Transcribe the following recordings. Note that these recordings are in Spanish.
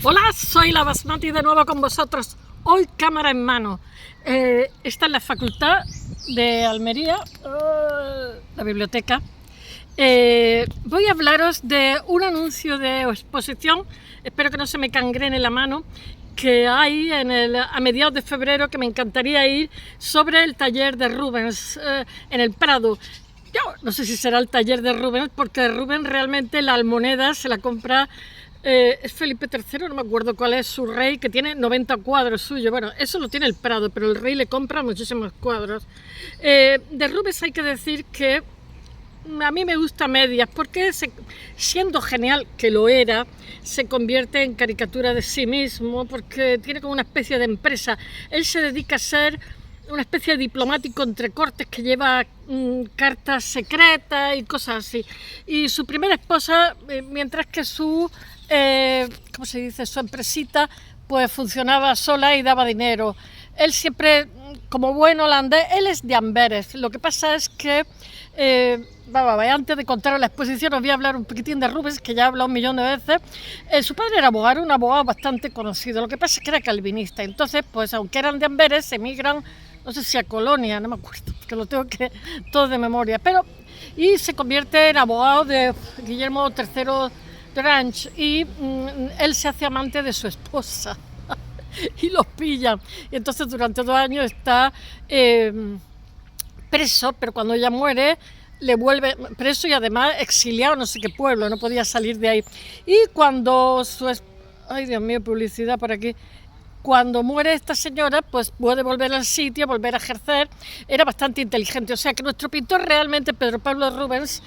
Hola, soy la Basmati de nuevo con vosotros. Hoy cámara en mano. Esta es la Facultad de Almería, la biblioteca. Voy a hablaros de un anuncio de exposición, espero que no se me cangrene la mano, que hay a mediados de febrero, que me encantaría ir, sobre el taller de Rubens en el Prado. Yo no sé si será el taller de Rubens, porque Rubens realmente la almoneda se la compra, es Felipe III, no me acuerdo cuál es su rey, que tiene 90 cuadros suyos. Bueno, eso lo tiene el Prado, pero el rey le compra muchísimos cuadros. De Rubens hay que decir que a mí me gusta medias, porque siendo genial, que lo era, se convierte en caricatura de sí mismo, porque tiene como una especie de empresa. Él se dedica a ser una especie de diplomático entre cortes que lleva cartas secretas y cosas así. Y su primera esposa, mientras que su, ¿cómo se dice?, su empresita, pues funcionaba sola y daba dinero. Él siempre, como buen holandés, él es de Amberes. Lo que pasa es que, antes de contaros la exposición, os voy a hablar un poquitín de Rubens, que ya he hablado un millón de veces. Su padre era abogado, un abogado bastante conocido. Lo que pasa es que era calvinista. Entonces, pues aunque eran de Amberes, emigran, no sé si a Colonia, no me acuerdo, porque lo tengo que todo de memoria. Y se convierte en abogado de Guillermo III de Orange, y él se hace amante de su esposa. Y los pillan. Y entonces durante 2 años está preso, pero cuando ella muere le vuelve preso y además exiliado no sé qué pueblo, no podía salir de ahí. Y cuando ay Dios mío, publicidad por aquí. Cuando muere esta señora, pues puede volver al sitio, volver a ejercer. Era bastante inteligente. O sea que nuestro pintor realmente, Pedro Pablo Rubens,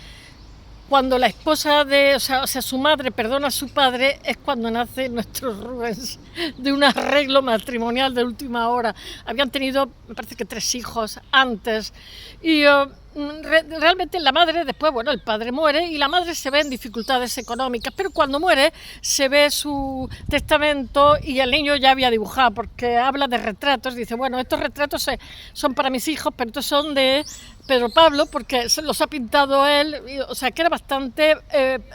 cuando la esposa de, o sea, su madre perdona a su padre, es cuando nace nuestro Rubens, de un arreglo matrimonial de última hora. Habían tenido, me parece que 3 hijos antes, y realmente la madre, después, bueno, el padre muere y la madre se ve en dificultades económicas, pero cuando muere se ve su testamento y el niño ya había dibujado, porque habla de retratos. Dice, bueno, estos retratos son para mis hijos, pero estos son de Pedro Pablo, porque se los ha pintado él. O sea que era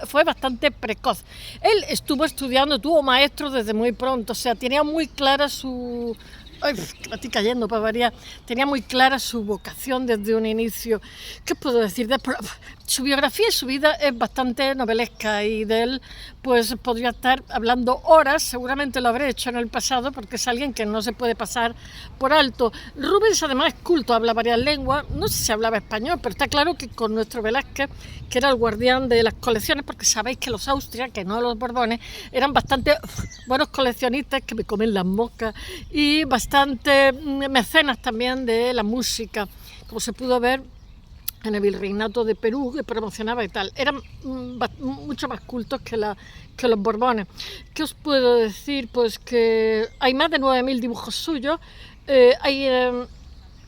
fue bastante precoz. Él estuvo estudiando, tuvo maestros desde muy pronto, o sea, tenía muy clara su... Ay, me estoy cayendo para variar. Tenía muy clara su vocación desde un inicio. ¿Qué puedo decir? Su biografía y su vida es bastante novelesca, y de él pues podría estar hablando horas. Seguramente lo habré hecho en el pasado, porque es alguien que no se puede pasar por alto. Rubens además es culto, habla varias lenguas. No sé si hablaba español, pero está claro que con nuestro Velázquez, que era el guardián de las colecciones, porque sabéis que los Austria, que no los Borbones, eran bastante buenos coleccionistas, que me comen las moscas, y bastante mecenas también de la música, como se pudo ver en el Virreinato de Perú, que promocionaba y tal. Eran mucho más cultos que los Borbones. ¿Qué os puedo decir? Pues que hay más de 9.000 dibujos suyos, hay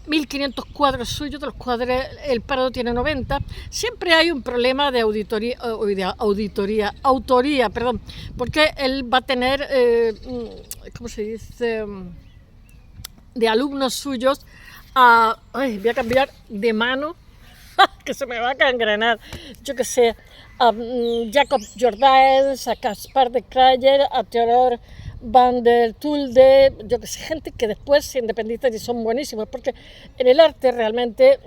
1.500 cuadros suyos, de los cuales el Prado tiene 90. Siempre hay un problema de autoría, porque él va a tener, ¿cómo se dice?, de alumnos suyos. Voy a cambiar de mano, que se me va a cangrenar. Yo que sé, a Jacob Jordaens, a Caspar de Krayer, a Theodor van der Tulde, yo que sé, gente que después se independizan y son buenísimos, porque en el arte realmente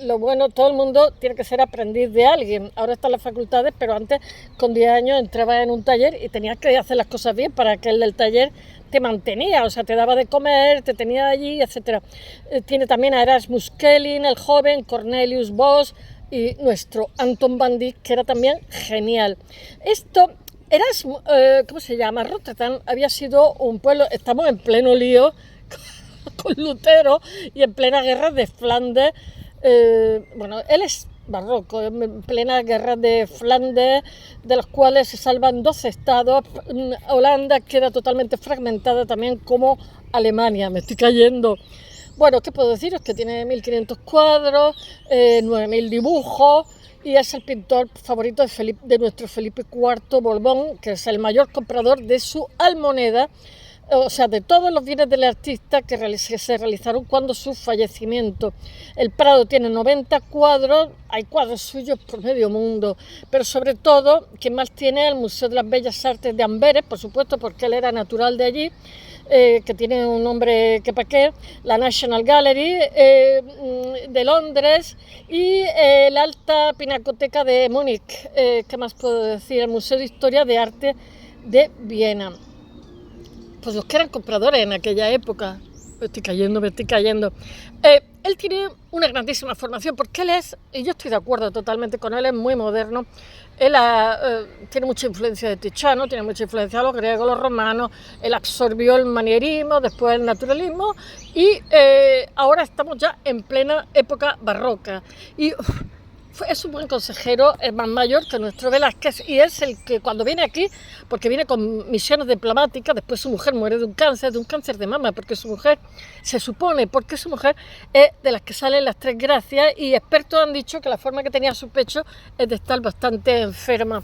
lo bueno, todo el mundo tiene que ser aprendiz de alguien. Ahora están las facultades, pero antes con 10 años entrabas en un taller y tenías que hacer las cosas bien para que el del taller te mantenía, o sea, te daba de comer, te tenía allí, etc. Tiene también a Erasmus Kelling, el joven, Cornelius Bosch y nuestro Anton van Dyck, que era también genial. ¿Cómo se llama? Rotterdam había sido un pueblo, estamos en pleno lío con Lutero y en plena guerra de Flandes. Él es barroco, en plena guerra de Flandes, de los cuales se salvan 12 estados. Holanda queda totalmente fragmentada, también como Alemania. Me estoy cayendo. Bueno, ¿qué puedo deciros? Que tiene 1.500 cuadros, 9.000 dibujos, y es el pintor favorito de nuestro Felipe IV Borbón, que es el mayor comprador de su almoneda. o sea, de todos los bienes del artista que se realizaron cuando su fallecimiento. El Prado tiene 90 cuadros, hay cuadros suyos por medio mundo, pero sobre todo, quien más tiene el Museo de las Bellas Artes de Amberes, por supuesto, porque él era natural de allí, que tiene un nombre que pa' qué, la National Gallery de Londres y la Alta Pinacoteca de Múnich. ¿Qué más puedo decir? El Museo de Historia de Arte de Viena. Pues los que eran compradores en aquella época. Me estoy cayendo. Él tiene una grandísima formación porque él es, y yo estoy de acuerdo totalmente con él, es muy moderno. Él tiene mucha influencia de Tiziano, tiene mucha influencia de los griegos, los romanos. Él absorbió el manierismo, después el naturalismo y ahora estamos ya en plena época barroca. Y es un buen consejero, es más mayor que nuestro Velázquez y es el que cuando viene aquí, porque viene con misiones diplomáticas, después su mujer muere de un cáncer de mama, porque su mujer, se supone, porque su mujer es de las que salen las tres gracias y expertos han dicho que la forma que tenía su pecho es de estar bastante enferma.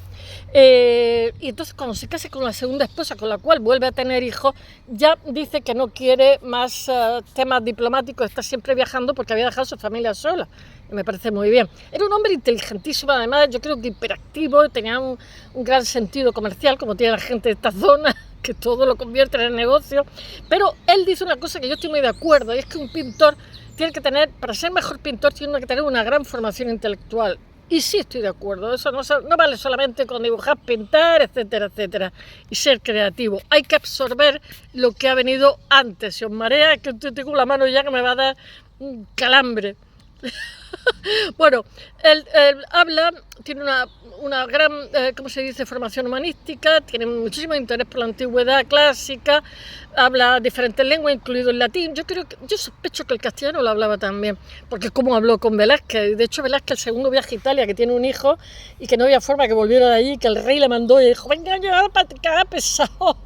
Y entonces cuando se casa con la segunda esposa, con la cual vuelve a tener hijos, ya dice que no quiere más temas diplomáticos, está siempre viajando porque había dejado a su familia sola. Me parece muy bien. Era un hombre inteligentísimo, además, yo creo que hiperactivo, tenía un gran sentido comercial, como tiene la gente de esta zona, que todo lo convierte en negocio. Pero él dice una cosa que yo estoy muy de acuerdo, y es que un pintor tiene que tener, para ser mejor pintor, tiene que tener una gran formación intelectual. Y sí estoy de acuerdo, eso no vale solamente con dibujar, pintar, etcétera, etcétera, y ser creativo. Hay que absorber lo que ha venido antes. Si os marea, que tengo la mano ya que me va a dar un calambre. Bueno, él habla, tiene una gran, ¿cómo se dice?, formación humanística, tiene muchísimo interés por la antigüedad clásica, habla diferentes lenguas, incluido el latín. Yo sospecho que el castellano lo hablaba también, porque es como habló con Velázquez. De hecho, Velázquez, el segundo viaje a Italia, que tiene un hijo y que no había forma que volviera de allí, que el rey le mandó y dijo, venga ya, para pesado.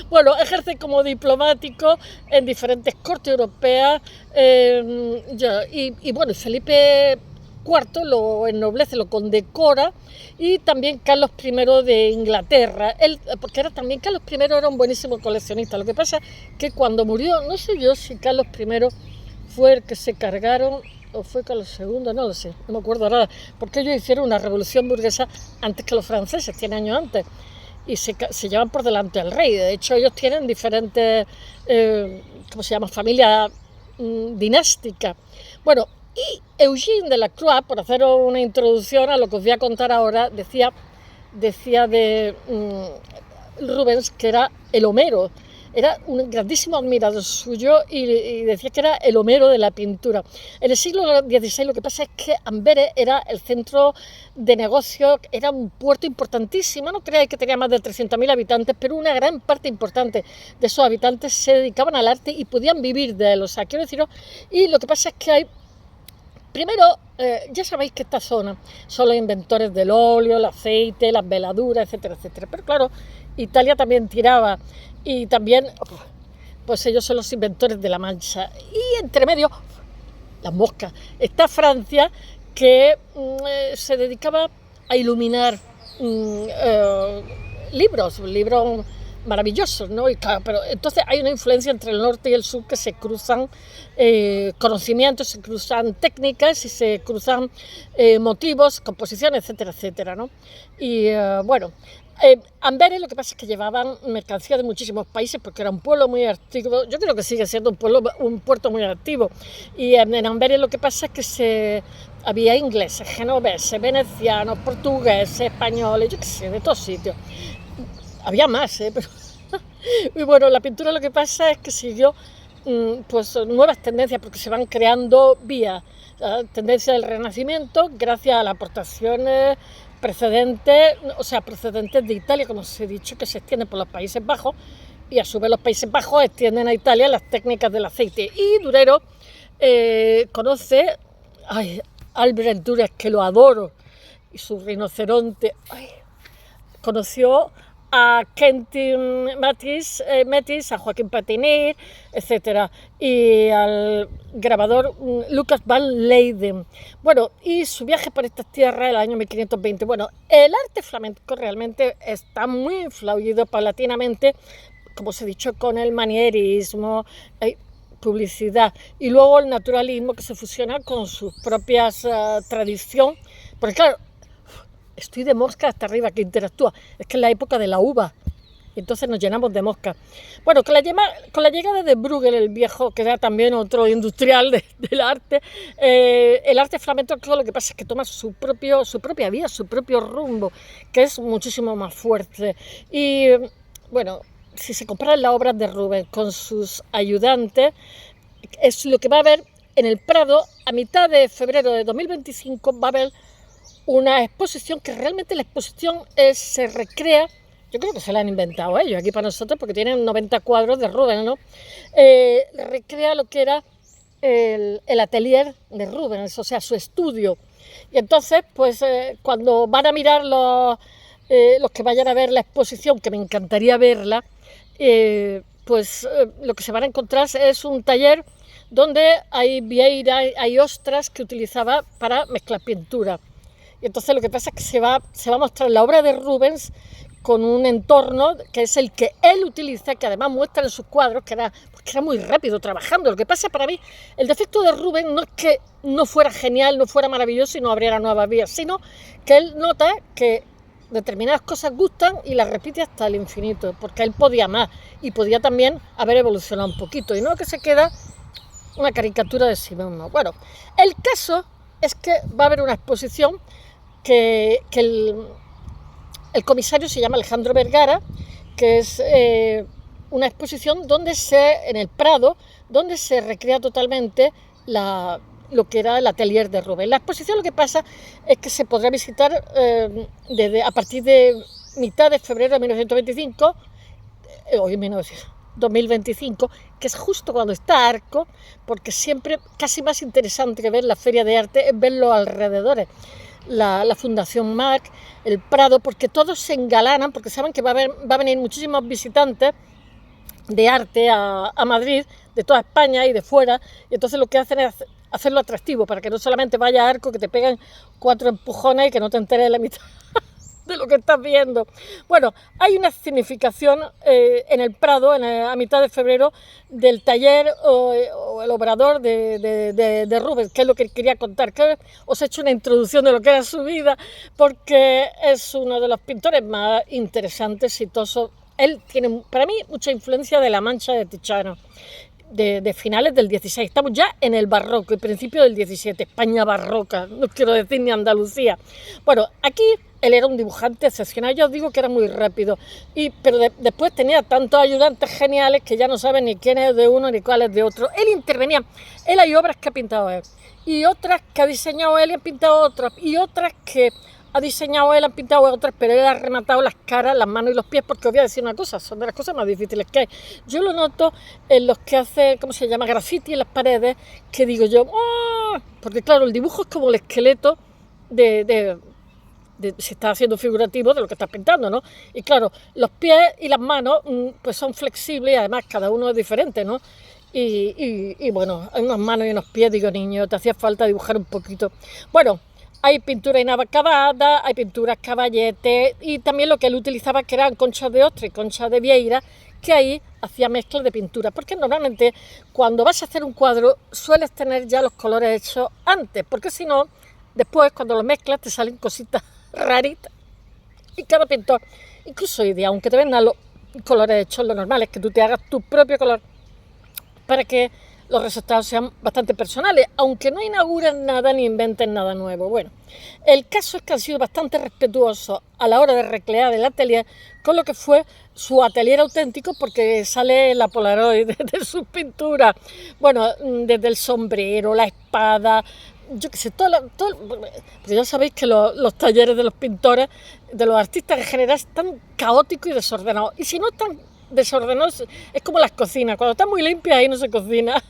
Bueno, ejerce como diplomático en diferentes cortes europeas y bueno, Felipe IV lo ennoblece, lo condecora, y también Carlos I de Inglaterra. Porque también Carlos I era un buenísimo coleccionista. Lo que pasa es que cuando murió, no sé yo si Carlos I fue el que se cargaron o fue Carlos II, no lo sé, no me acuerdo nada, porque ellos hicieron una revolución burguesa antes que los franceses, 100 años antes, y se llevan por delante al rey. De hecho, ellos tienen diferentes, ¿cómo se llama?, familias dinásticas. Bueno, y Eugène Delacroix, por hacer una introducción a lo que os voy a contar ahora, decía de Rubens que era el Homero. Era un grandísimo admirador suyo y decía que era el Homero de la pintura. En el siglo XVI lo que pasa es que Amberes era el centro de negocio, era un puerto importantísimo. No creáis que tenía más de 300.000 habitantes, pero una gran parte importante de esos habitantes se dedicaban al arte y podían vivir de él. O sea, quiero deciros, y lo que pasa es que hay, primero, ya sabéis que esta zona son los inventores del óleo, el aceite, las veladuras, etcétera, etcétera. Pero claro, Italia también tiraba y también, pues ellos son los inventores de la mancha. Y entre medio, las moscas. Está Francia, que se dedicaba a iluminar libros maravillosos, ¿no? Y claro, pero entonces hay una influencia entre el norte y el sur que se cruzan conocimientos, se cruzan técnicas y se cruzan motivos, composiciones, etcétera, etcétera, ¿no? Y bueno, Amberes lo que pasa es que llevaban mercancía de muchísimos países porque era un pueblo muy activo. Yo creo que sigue siendo un puerto muy activo. Y en Amberes lo que pasa es que había ingleses, genoveses, venecianos, portugueses, españoles, yo qué sé, de todos sitios. Había más, pero y bueno, la pintura lo que pasa es que siguió pues nuevas tendencias porque se van creando vías, tendencia del Renacimiento gracias a las aportaciones procedentes de Italia, como os he dicho, que se extienden por los Países Bajos, y a su vez los Países Bajos extienden a Italia las técnicas del aceite. Y Durero conoce a Albrecht Dürer, que lo adoro, y su rinoceronte. Conoció a Quentin Metis, a Joaquín Patiné, etc. Y al grabador Lucas van Leyden. Bueno, y su viaje por estas tierras el año 1520. Bueno, el arte flamenco realmente está muy influido paulatinamente como os he dicho, con el manierismo, hay publicidad, y luego el naturalismo que se fusiona con sus propias tradición, porque claro, estoy de mosca hasta arriba que interactúa, es que es la época de la uva, y entonces nos llenamos de mosca. Bueno, con la llegada de Bruegel el Viejo, que era también otro industrial del arte, el arte flamenco, lo que pasa es que toma su propia vía, su propio rumbo, que es muchísimo más fuerte. Y bueno, si se comparan las obras de Rubens con sus ayudantes, es lo que va a haber en el Prado a mitad de febrero de 2025. Va a haber una exposición que realmente la exposición se recrea. Yo creo que se la han inventado ellos aquí para nosotros, porque tienen 90 cuadros de Rubens, ¿no? Recrea lo que era el atelier de Rubens, o sea, su estudio. Y entonces, pues cuando van a mirar los que vayan a ver la exposición, que me encantaría verla, lo que se van a encontrar es un taller donde hay vieira, hay ostras que utilizaba para mezclar pintura. Y entonces lo que pasa es que se va a mostrar la obra de Rubens con un entorno que es el que él utiliza, que además muestra en sus cuadros, que era muy rápido trabajando. Lo que pasa para mí, el defecto de Rubens no es que no fuera genial, no fuera maravilloso y no abriera nuevas vías, sino que él nota que determinadas cosas gustan y las repite hasta el infinito, porque él podía más y podía también haber evolucionado un poquito, y no que se queda una caricatura de sí mismo. Bueno, el caso es que va a haber una exposición que el comisario se llama Alejandro Vergara, que es una exposición en el Prado, donde se recrea totalmente lo que era el atelier de Rubens. La exposición, lo que pasa es que se podrá visitar a partir de mitad de febrero de 1925, hoy 2025, que es justo cuando está Arco, porque siempre casi más interesante que ver la feria de arte es ver los alrededores. La Fundación Marc, el Prado, porque todos se engalanan, porque saben que va a venir muchísimos visitantes de arte a Madrid, de toda España y de fuera, y entonces lo que hacen es hacerlo atractivo, para que no solamente vaya a Arco, que te peguen 4 empujones y que no te enteres de la mitad de lo que estás viendo. Bueno, hay una significación en el Prado, a mitad de febrero, del taller o el obrador de Rubens, que es lo que quería contar, que os he hecho una introducción de lo que era su vida, porque es uno de los pintores más interesantes, exitosos. Él tiene, para mí, mucha influencia de La Mancha de Tiziano, de finales del 16. Estamos ya en el barroco y principio del 17, España barroca, no quiero decir ni Andalucía. Bueno, aquí él era un dibujante excepcional, yo os digo que era muy rápido, pero después tenía tantos ayudantes geniales que ya no saben ni quién es de uno ni cuál es de otro. Él intervenía, él hay obras que ha pintado él, y otras que ha diseñado él y ha pintado otras, y otras que ha diseñado él, han pintado otras, pero él ha rematado las caras, las manos y los pies, porque os voy a decir una cosa, son de las cosas más difíciles que hay. Yo lo noto en los que hacen, ¿cómo se llama?, graffiti en las paredes, que digo yo, ¡oh! Porque claro, el dibujo es como el esqueleto se está haciendo figurativo de lo que estás pintando, ¿no? Y claro, los pies y las manos pues son flexibles y además cada uno es diferente, ¿no? Y bueno, hay unas manos y unos pies, digo, niño, te hacía falta dibujar un poquito. Bueno, hay pintura inacabada, hay pinturas caballete, y también lo que él utilizaba, que eran conchas de ostra y conchas de vieira, que ahí hacía mezclas de pintura, porque normalmente cuando vas a hacer un cuadro sueles tener ya los colores hechos antes, porque si no, después cuando los mezclas te salen cositas raritas. Y cada pintor, incluso hoy día, aunque te vendan los colores hechos, lo normal es que tú te hagas tu propio color para que los resultados sean bastante personales, aunque no inauguren nada ni inventen nada nuevo. Bueno, el caso es que han sido bastante respetuosos a la hora de recrear el atelier con lo que fue su atelier auténtico, porque sale la Polaroid de sus pinturas. Bueno, desde el sombrero, la espada, yo qué sé, porque ya sabéis que los talleres de los pintores, de los artistas en general, están caóticos y desordenados. Y si no están desordenados, es como las cocinas, cuando están muy limpias ahí no se cocina.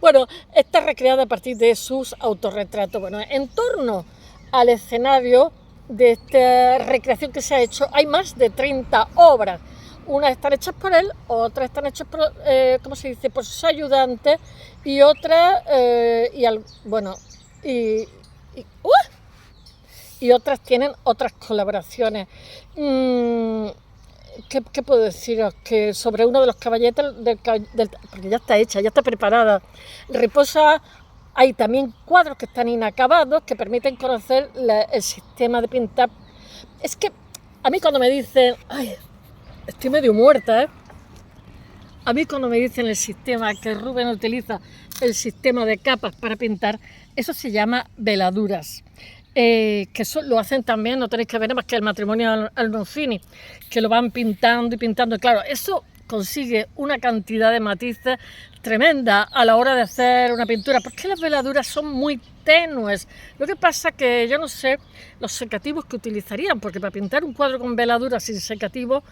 Bueno, está recreada a partir de sus autorretratos. Bueno, en torno al escenario de esta recreación que se ha hecho, hay más de 30 obras. Unas están hechas por él, otras están hechas por, ¿cómo se dice?, por sus ayudantes, y otras, y otras tienen otras colaboraciones. ¿qué puedo deciros? Que sobre uno de los caballetes, porque ya está hecha, ya está preparada, reposa. Hay también cuadros que están inacabados que permiten conocer el sistema de pintar. Es que a mí cuando me dicen, ay, estoy medio muerta, ¿eh? A mí cuando me dicen el sistema, que Rubens utiliza el sistema de capas para pintar, eso se llama veladuras. Que eso lo hacen también, no tenéis que ver más que el matrimonio Almonfini, que lo van pintando y pintando. Claro, eso consigue una cantidad de matices tremenda a la hora de hacer una pintura, porque las veladuras son muy tenues. Lo que pasa que yo no sé los secativos que utilizarían, porque para pintar un cuadro con veladuras sin secativo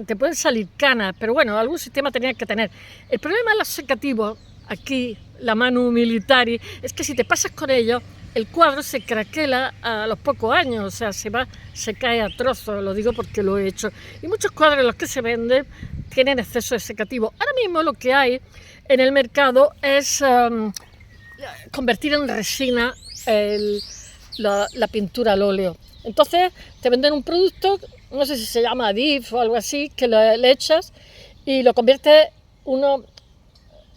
te pueden salir canas, pero bueno, algún sistema tenía que tener. El problema de los secativos, aquí la manu militari, es que si te pasas con ellos, el cuadro se craquela a los pocos años, o sea, se cae a trozos, lo digo porque lo he hecho. Y muchos cuadros los que se venden tienen exceso de secativo. Ahora mismo lo que hay en el mercado es convertir en resina la pintura al óleo. Entonces te venden un producto, no sé si se llama Adif o algo así, que le echas y lo conviertes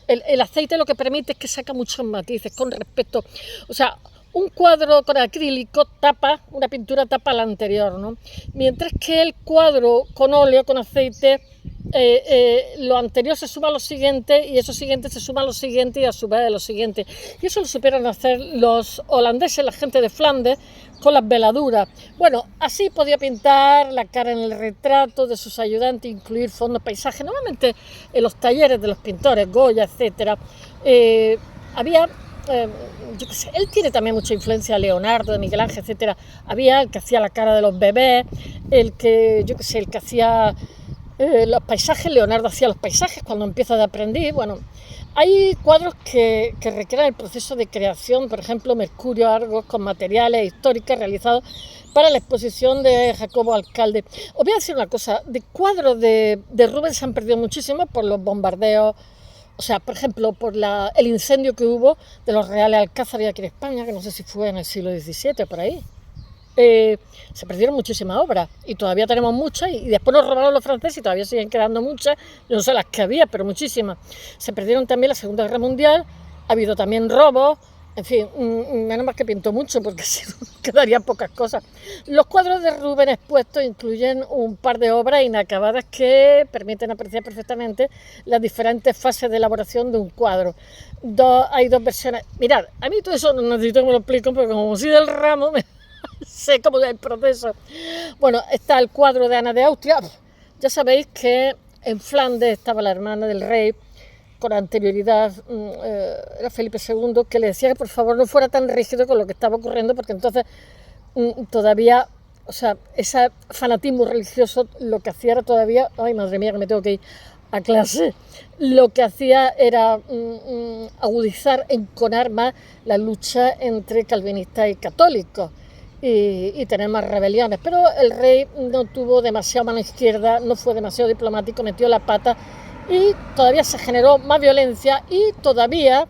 el aceite lo que permite es que saca muchos matices con respecto, o sea, un cuadro con acrílico una pintura tapa la anterior, ¿no? Mientras que el cuadro con óleo, con aceite, lo anterior se suma a lo siguiente y eso siguiente se suma a lo siguiente y a su vez a lo siguiente. Y eso lo supieron hacer los holandeses, la gente de Flandes, con las veladuras. Bueno, así podía pintar la cara en el retrato de sus ayudantes, incluir fondos, paisajes. Normalmente en los talleres de los pintores, Goya, etcétera, había... yo qué sé, él tiene también mucha influencia de Leonardo, de Miguel Ángel, etcétera. Había el que hacía la cara de los bebés, el que hacía los paisajes. Leonardo hacía los paisajes cuando empieza de aprendiz. Bueno, hay cuadros que requieren el proceso de creación, por ejemplo, Mercurio, Argos, con materiales históricos realizados para la exposición de Jacobo Alcalde. Os voy a decir una cosa, de cuadros de Rubens se han perdido muchísimo por los bombardeos. O sea, por ejemplo, por el incendio que hubo de los Reales Alcázares aquí en España, que no sé si fue en el siglo XVII o por ahí. Se perdieron muchísimas obras y todavía tenemos muchas y después nos robaron los franceses y todavía siguen quedando muchas, yo no sé las que había, pero muchísimas. Se perdieron también la Segunda Guerra Mundial, ha habido también robos, en fin, menos mal que pintó mucho porque si no quedarían pocas cosas. Los cuadros de Rubens expuestos incluyen un par de obras inacabadas que permiten apreciar perfectamente las diferentes fases de elaboración de un cuadro. Hay dos versiones. Mirad, a mí todo eso no necesito que me lo expliquen porque como soy del ramo sé cómo es el proceso. Bueno, está el cuadro de Ana de Austria. Ya sabéis que en Flandes estaba la hermana del rey con anterioridad, era Felipe II, que le decía que por favor no fuera tan rígido con lo que estaba ocurriendo, porque entonces todavía, o sea, ese fanatismo religioso lo que hacía era todavía, ay madre mía que me tengo que ir a clase, lo que hacía era agudizar, enconar más la lucha entre calvinistas y católicos y tener más rebeliones, pero el rey no tuvo demasiado mano izquierda, no fue demasiado diplomático, metió la pata y todavía se generó más violencia y todavía,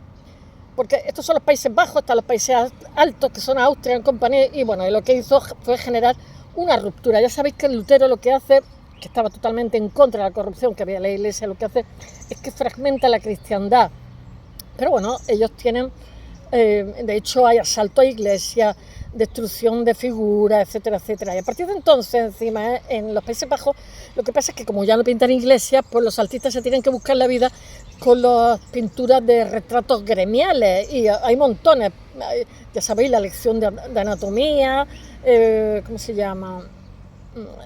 porque estos son los Países Bajos, están los Países Altos, que son Austria en compañía, y bueno, lo que hizo fue generar una ruptura. Ya sabéis que Lutero lo que hace, que estaba totalmente en contra de la corrupción que había en la Iglesia, lo que hace es que fragmenta la cristiandad. Pero bueno, ellos tienen, de hecho hay asalto a iglesias, destrucción de figuras, etcétera, etcétera. Y a partir de entonces, encima, en los Países Bajos, lo que pasa es que como ya no pintan iglesias, pues los artistas se tienen que buscar la vida con las pinturas de retratos gremiales, y hay montones. Ya sabéis, la lección de anatomía, ¿cómo se llama?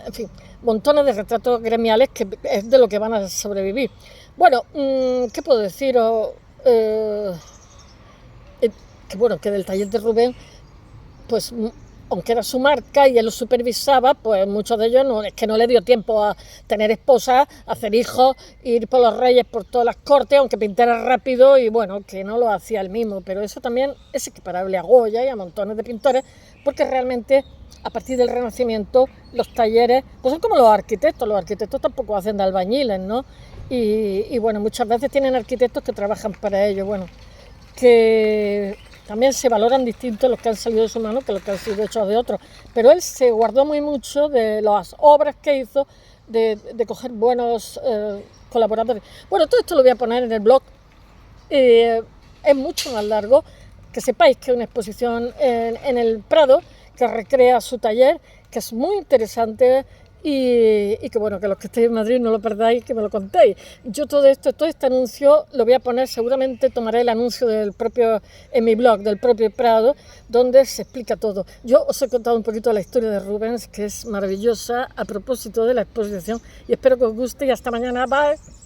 En fin, montones de retratos gremiales que es de lo que van a sobrevivir. Bueno, ¿qué puedo deciros? Que bueno, que del taller de Rubens, pues aunque era su marca y él lo supervisaba, pues muchos de ellos es que no le dio tiempo a tener esposa, a hacer hijos, ir por los reyes, por todas las cortes, aunque pintara rápido y bueno, que no lo hacía él mismo, pero eso también es equiparable a Goya y a montones de pintores, porque realmente a partir del Renacimiento los talleres, pues son como los arquitectos tampoco hacen de albañiles, ¿no? Y bueno, muchas veces tienen arquitectos que trabajan para ellos, bueno, que también se valoran distintos los que han salido de su mano que los que han sido hechos de otros, pero él se guardó muy mucho de las obras que hizo, de coger buenos colaboradores. Bueno, todo esto lo voy a poner en el blog. Es mucho más largo. Que sepáis que es una exposición en el Prado que recrea su taller, que es muy interesante y que bueno, que los que estéis en Madrid no lo perdáis, que me lo contéis. Yo todo este anuncio lo voy a poner, seguramente tomaré el anuncio del propio, en mi blog, del propio Prado, donde se explica todo. Yo os he contado un poquito la historia de Rubens, que es maravillosa a propósito de la exposición, y espero que os guste y hasta mañana. Bye.